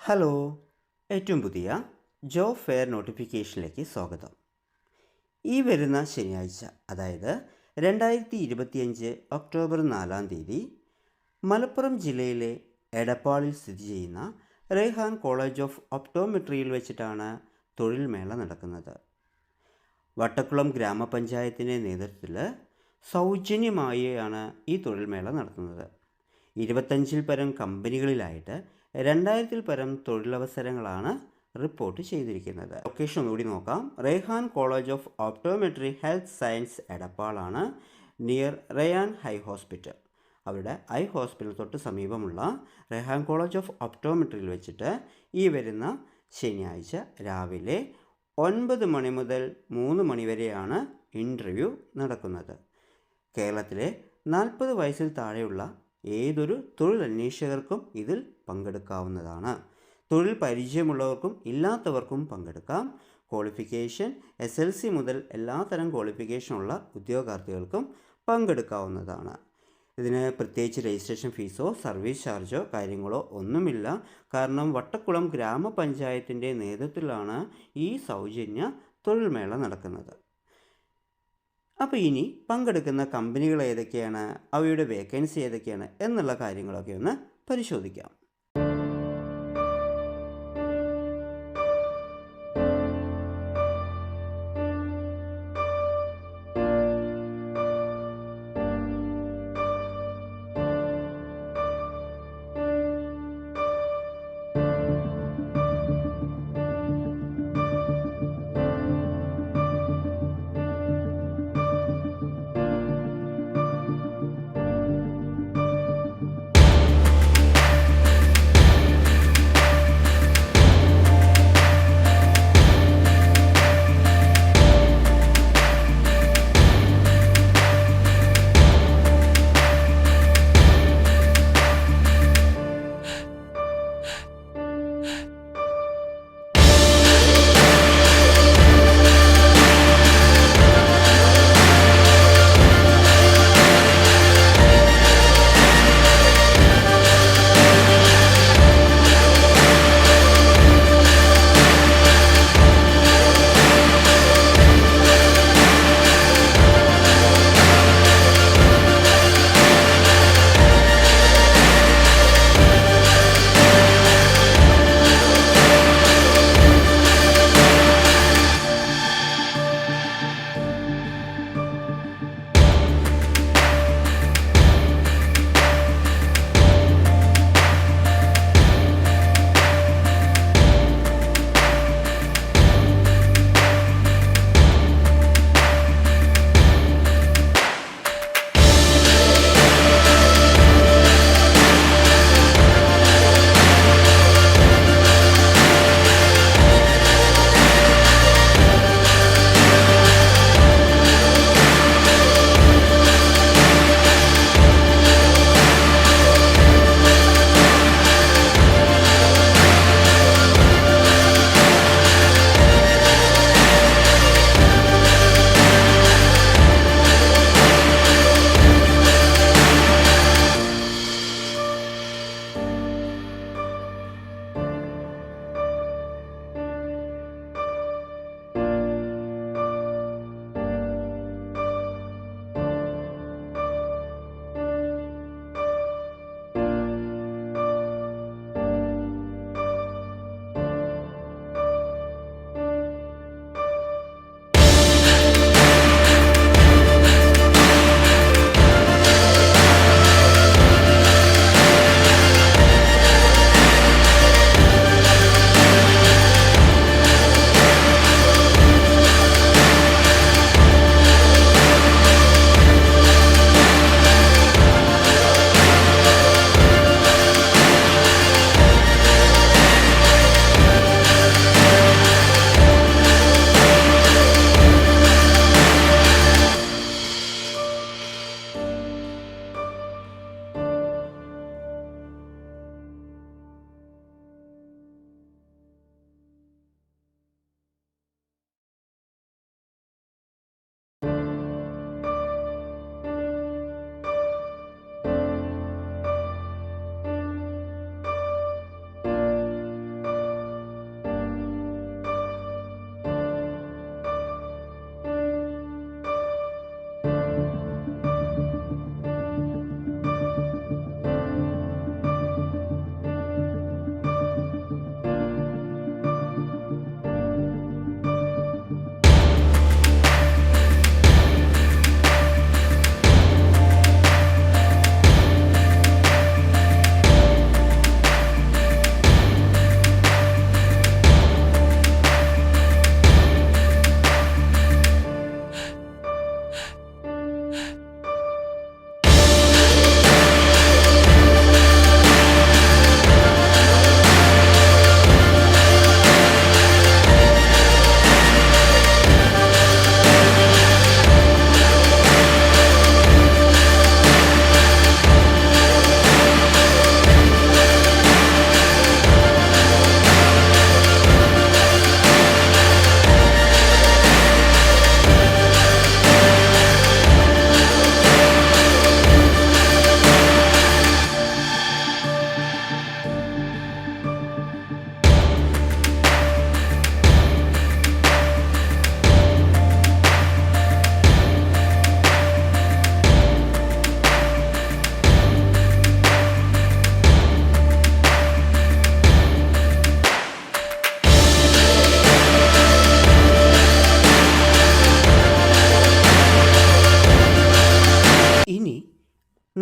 Hello, ഏറ്റവും പുതിയ job fair നോട്ടിഫിക്കേഷനിലേക്ക് സ്വാഗതം. ഈ വരുന്ന ശനിയാഴ്ച, അതായത് 2025 ഒക്ടോബർ 4 മലപ്പുറം ജില്ലയിലെ എടപ്പാളിൽ സ്ഥിതി ചെയ്യുന്ന റേഹാൻ കോളേജ് ഓഫ് ഒപ്റ്റോമെട്രിയിൽ വെച്ചിട്ടാണ് തൊഴിൽ മേള നടക്കുന്നത്. വട്ടക്കുളം ഗ്രാമപഞ്ചായത്തിൻ്റെ നേതൃത്വത്തിൽ സൗജന്യമായാണ് ഈ തൊഴിൽ മേള നടത്തുന്നത്. 25 പരം കമ്പനികളിലായിട്ട് 2000 പരം തൊഴിലവസരങ്ങളാണ് റിപ്പോർട്ട് ചെയ്തിരിക്കുന്നത്. ലൊക്കേഷൻ കൂടി നോക്കാം. Rehan college of optometry health science എടപ്പാളാണ്, നിയർ റയാൻ ഹൈ ഹോസ്പിറ്റൽ. അവരുടെ ഐ ഹോസ്പിറ്റൽ തൊട്ട് സമീപമുള്ള റേഹാൻ കോളേജ് ഓഫ് ഓപ്റ്റോമെട്രിയിൽ വെച്ചിട്ട് ഈ വരുന്ന ശനിയാഴ്ച രാവിലെ 9 മണി മുതൽ 3 മണി വരെയാണ് ഇൻ്റർവ്യൂ നടക്കുന്നത്. കേരളത്തിലെ 40 വയസ്സിൽ താഴെയുള്ള ഏതൊരു തൊഴിലന്വേഷകർക്കും ഇതിൽ പങ്കെടുക്കാവുന്നതാണ്. തൊഴിൽ പരിചയമുള്ളവർക്കും ഇല്ലാത്തവർക്കും പങ്കെടുക്കാം. ക്വാളിഫിക്കേഷൻ SLC മുതൽ എല്ലാത്തരം ക്വാളിഫിക്കേഷനുള്ള ഉദ്യോഗാർത്ഥികൾക്കും പങ്കെടുക്കാവുന്നതാണ്. ഇതിന് പ്രത്യേകിച്ച് രജിസ്ട്രേഷൻ ഫീസോ സർവീസ് ചാർജോ കാര്യങ്ങളോ ഒന്നുമില്ല. കാരണം വട്ടക്കുളം ഗ്രാമപഞ്ചായത്തിൻ്റെ നേതൃത്വത്തിലാണ് ഈ സൗജന്യ തൊഴിൽമേള നടക്കുന്നത്. അപ്പോൾ ഇനി പങ്കെടുക്കുന്ന കമ്പനികൾ ഏതൊക്കെയാണ്, അവയുടെ വേക്കൻസി ഏതൊക്കെയാണ് എന്നുള്ള കാര്യങ്ങളൊക്കെ ഒന്ന് പരിശോധിക്കാം.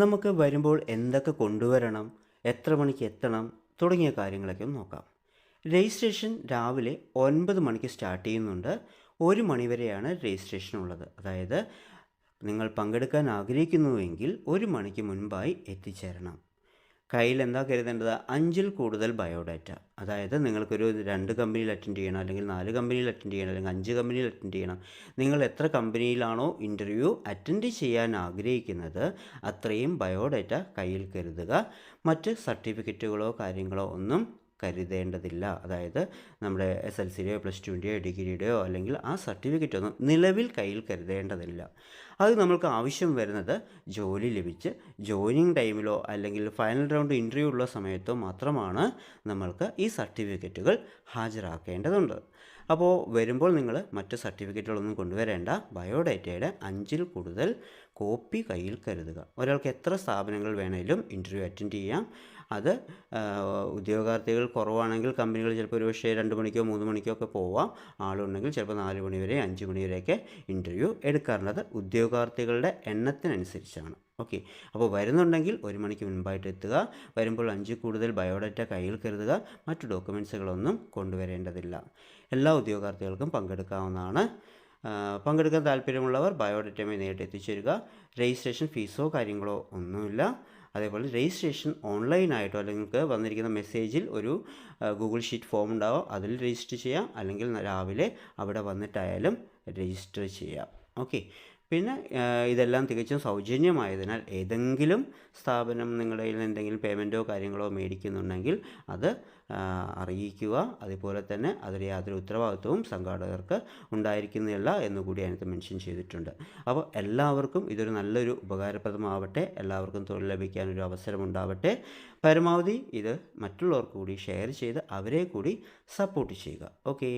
നമുക്ക് വരുമ്പോൾ എന്തൊക്കെ കൊണ്ടുവരണം, എത്ര മണിക്ക് എത്തണം തുടങ്ങിയ കാര്യങ്ങളൊക്കെ ഒന്ന് നോക്കാം. രജിസ്ട്രേഷൻ രാവിലെ 9 മണിക്ക് സ്റ്റാർട്ട് ചെയ്യുന്നുണ്ട്. 1 മണി വരെയാണ് രജിസ്ട്രേഷൻ ഉള്ളത്. അതായത് നിങ്ങൾ പങ്കെടുക്കാൻ ആഗ്രഹിക്കുന്നുവെങ്കിൽ 1 മണിക്ക് മുൻപായി എത്തിച്ചേരണം. കയ്യിൽ എന്താ കരുതേണ്ടത്? 5-ൽ കൂടുതൽ ബയോഡാറ്റ. അതായത് നിങ്ങൾക്കൊരു 2 കമ്പനിയിൽ അറ്റൻഡ് ചെയ്യണം, അല്ലെങ്കിൽ 4 കമ്പനിയിൽ അറ്റൻഡ് ചെയ്യണം, അല്ലെങ്കിൽ 5 കമ്പനിയിൽ അറ്റൻഡ് ചെയ്യണം. നിങ്ങൾ എത്ര കമ്പനിയിലാണോ ഇൻ്റർവ്യൂ അറ്റൻഡ് ചെയ്യാൻ ആഗ്രഹിക്കുന്നത് അത്രയും ബയോഡാറ്റ കയ്യിൽ കരുതുക. മറ്റ് സർട്ടിഫിക്കറ്റുകളോ കാര്യങ്ങളോ ഒന്നും കരുതേണ്ടതില്ല. അതായത് നമ്മുടെ SLCയുടെയോ +2ൻ്റെയോ ഡിഗ്രിയുടെയോ അല്ലെങ്കിൽ ആ സർട്ടിഫിക്കറ്റ് ഒന്നും നിലവിൽ കയ്യിൽ കരുതേണ്ടതില്ല. അത് നമ്മൾക്ക് ആവശ്യം വരുന്നത് ജോലി ലഭിച്ച് ജോയിനിങ് ടൈമിലോ അല്ലെങ്കിൽ ഫൈനൽ റൗണ്ട് ഇൻ്റർവ്യൂ ഉള്ള സമയത്തോ മാത്രമാണ് നമ്മൾക്ക് ഈ സർട്ടിഫിക്കറ്റുകൾ ഹാജരാക്കേണ്ടതുണ്ട്. അപ്പോൾ വരുമ്പോൾ നിങ്ങൾ മറ്റ് സർട്ടിഫിക്കറ്റുകളൊന്നും കൊണ്ടുവരേണ്ട. ബയോഡാറ്റയുടെ 5-ൽ കൂടുതൽ കോപ്പി കയ്യിൽ കരുതുക. ഒരാൾക്ക് എത്ര സ്ഥാപനങ്ങൾ വേണമെങ്കിലും ഇൻ്റർവ്യൂ അറ്റൻഡ് ചെയ്യാം. അത് ഉദ്യോഗാർത്ഥികൾ കുറവാണെങ്കിൽ കമ്പനികൾ ചിലപ്പോൾ ഒരുപക്ഷേ 2 മണിക്കോ 3 മണിക്കോ ഒക്കെ പോവാം. ആളുണ്ടെങ്കിൽ ചിലപ്പോൾ 4 മണി വരെ 5 മണി വരെയൊക്കെ ഇൻ്റർവ്യൂ എടുക്കാറുള്ളത് ഉദ്യോഗാർത്ഥികളുടെ എണ്ണത്തിനനുസരിച്ചാണ്. ഓക്കെ, അപ്പോൾ വരുന്നുണ്ടെങ്കിൽ 1 മണിക്ക് മുൻപായിട്ട് എത്തുക. വരുമ്പോൾ 5 കൂടുതൽ ബയോഡാറ്റ കയ്യിൽ കരുതുക. മറ്റു ഡോക്യുമെൻറ്റ്സുകളൊന്നും കൊണ്ടുവരേണ്ടതില്ല. എല്ലാ ഉദ്യോഗാർത്ഥികൾക്കും പങ്കെടുക്കാവുന്നതാണ്. പങ്കെടുക്കാൻ താല്പര്യമുള്ളവർ ബയോഡാറ്റയുമായി നേരിട്ട് എത്തിച്ചേരുക. രജിസ്ട്രേഷൻ ഫീസോ കാര്യങ്ങളോ ഒന്നുമില്ല. അതേപോലെ രജിസ്ട്രേഷൻ ഓൺലൈനായിട്ടോ അല്ലെങ്കിൽ വന്നിരിക്കുന്ന മെസ്സേജിൽ ഒരു ഗൂഗിൾ ഷീറ്റ് ഫോം ഉണ്ടാവും, അതിൽ രജിസ്റ്റർ ചെയ്യാം. അല്ലെങ്കിൽ രാവിലെ അവിടെ വന്നിട്ടായാലും രജിസ്റ്റർ ചെയ്യാം. ഓക്കെ, പിന്നെ ഇതെല്ലാം തികച്ചും സൗജന്യമായതിനാൽ ഏതെങ്കിലും സ്ഥാപനം നിങ്ങളുടെ കയ്യിൽ നിന്ന് എന്തെങ്കിലും പേയ്മെൻറ്റോ കാര്യങ്ങളോ മേടിക്കുന്നുണ്ടെങ്കിൽ അത് അറിയിക്കുക. അതുപോലെ തന്നെ അതിൽ യാതൊരു ഉത്തരവാദിത്വവും സംഘാടകർക്ക് ഉണ്ടായിരിക്കുന്നതല്ല എന്നുകൂടി അതിനകത്ത് മെൻഷൻ ചെയ്തിട്ടുണ്ട്. അപ്പോൾ എല്ലാവർക്കും ഇതൊരു നല്ലൊരു ഉപകാരപ്രദമാവട്ടെ. എല്ലാവർക്കും തൊഴിൽ ലഭിക്കാനൊരു അവസരമുണ്ടാവട്ടെ. പരമാവധി ഇത് മറ്റുള്ളവർക്ക് കൂടി ഷെയർ ചെയ്ത് അവരെ കൂടി സപ്പോർട്ട് ചെയ്യുക. ഓക്കേ.